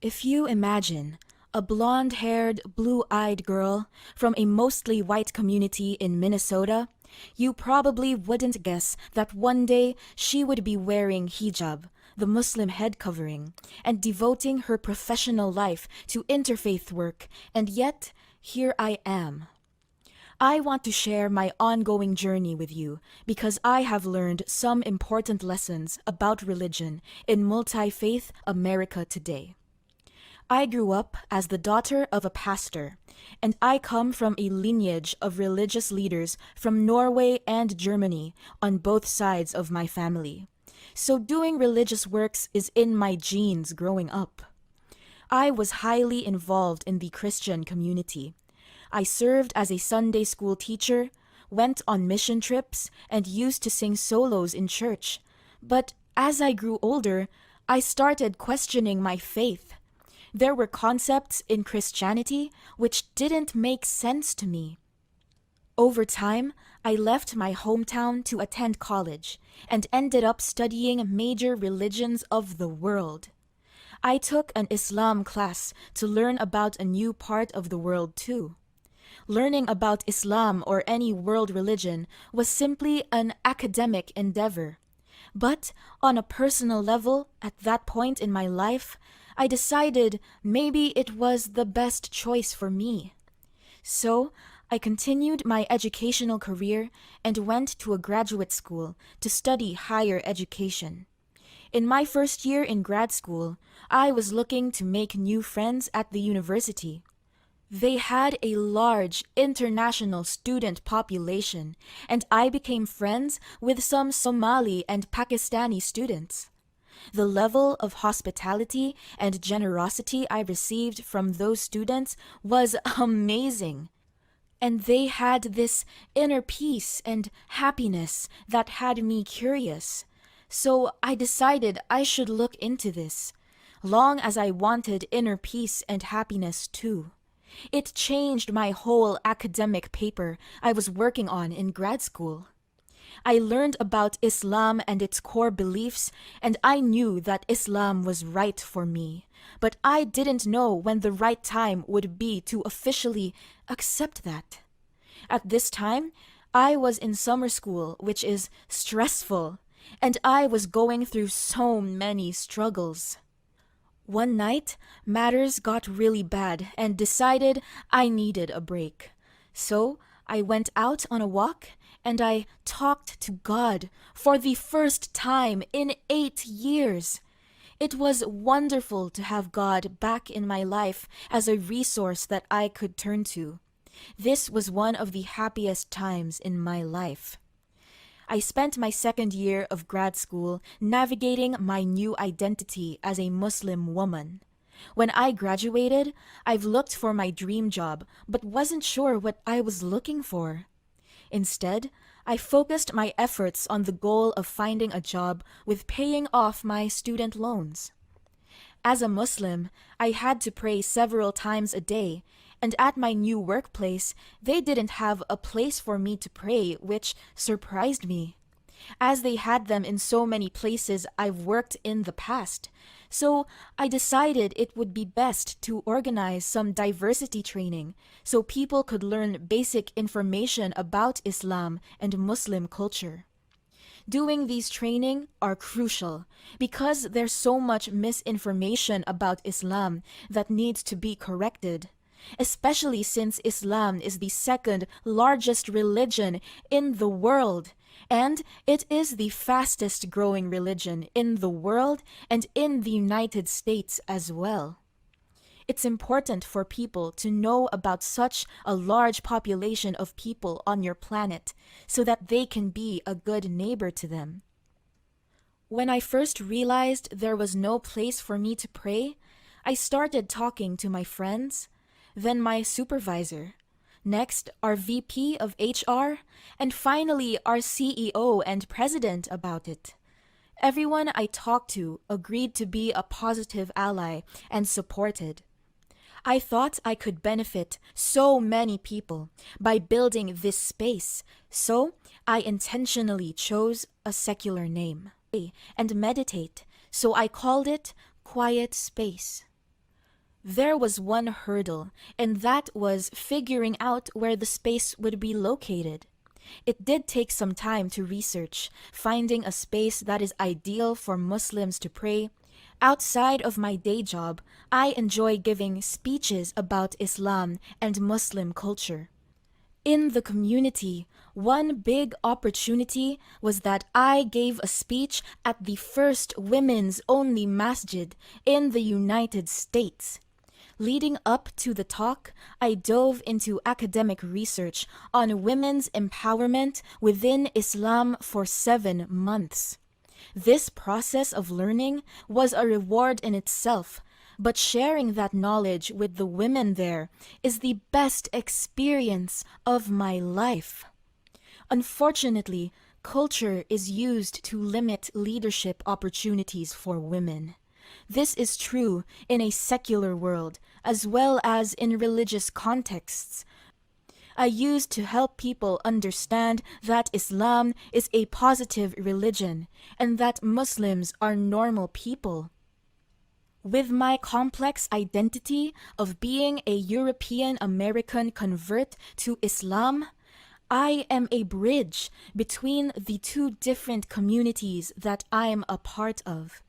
If you imagine a blonde-haired, blue-eyed girl from a mostly white community in Minnesota, you probably wouldn't guess that one day she would be wearing hijab, the Muslim head covering, and devoting her professional life to interfaith work, and yet here I am. I want to share my ongoing journey with you because I have learned some important lessons about religion in multi-faith America today. I grew up as the daughter of a pastor, and I come from a lineage of religious leaders from Norway and Germany on both sides of my family. So doing religious works is in my genes growing up. I was highly involved in the Christian community. I served as a Sunday school teacher, went on mission trips, and used to sing solos in church. But as I grew older, I started questioning my faith. There were concepts in Christianity which didn't make sense to me. Over time, I left my hometown to attend college and ended up studying major religions of the world. I took an Islam class to learn about a new part of the world too. Learning about Islam or any world religion was simply an academic endeavor. But on a personal level, at that point in my life, I decided maybe it was the best choice for me. So, I continued my educational career and went to a graduate school to study higher education. In my first year in grad school, I was looking to make new friends at the university. They had a large international student population, and I became friends with some Somali and Pakistani students. The level of hospitality and generosity I received from those students was amazing. And they had this inner peace and happiness that had me curious. So I decided I should look into this, long as I wanted inner peace and happiness too. It changed my whole academic paper I was working on in grad school. I learned about Islam and its core beliefs, and I knew that Islam was right for me. But I didn't know when the right time would be to officially accept that. At this time, I was in summer school, which is stressful, and I was going through so many struggles. One night, matters got really bad and decided I needed a break. So I went out on a walk and I talked to God for the first time in 8 years. It was wonderful to have God back in my life as a resource that I could turn to. This was one of the happiest times in my life. I spent my second year of grad school navigating my new identity as a Muslim woman. When I graduated, I've looked for my dream job, but wasn't sure what I was looking for. Instead, I focused my efforts on the goal of finding a job with paying off my student loans. As a Muslim, I had to pray several times a day, and at my new workplace, they didn't have a place for me to pray, which surprised me, as they had them in so many places I've worked in the past. So I decided it would be best to organize some diversity training so people could learn basic information about Islam and Muslim culture. Doing these training are crucial because there's so much misinformation about Islam that needs to be corrected, especially since Islam is the second largest religion in the world, and it is the fastest growing religion in the world and in the United States as well. It's important for people to know about such a large population of people on your planet so that they can be a good neighbor to them. When I first realized there was no place for me to pray, I started talking to my friends, then my supervisor, next our VP of HR, and finally our CEO and president about it. Everyone I talked to agreed to be a positive ally and supported. I thought I could benefit so many people by building this space, so I intentionally chose a secular name and meditate, so I called it Quiet Space. There was one hurdle, and that was figuring out where the space would be located. It did take some time to research, finding a space that is ideal for Muslims to pray. Outside of my day job, I enjoy giving speeches about Islam and Muslim culture. In the community, one big opportunity was that I gave a speech at the first women's only masjid in the United States. Leading up to the talk, I dove into academic research on women's empowerment within Islam for 7 months. This process of learning was a reward in itself, but sharing that knowledge with the women there is the best experience of my life. Unfortunately, culture is used to limit leadership opportunities for women. This is true in a secular world as well as in religious contexts. I used to help people understand that Islam is a positive religion and that Muslims are normal people. With my complex identity of being a European American convert to Islam, I am a bridge between the two different communities that I am a part of.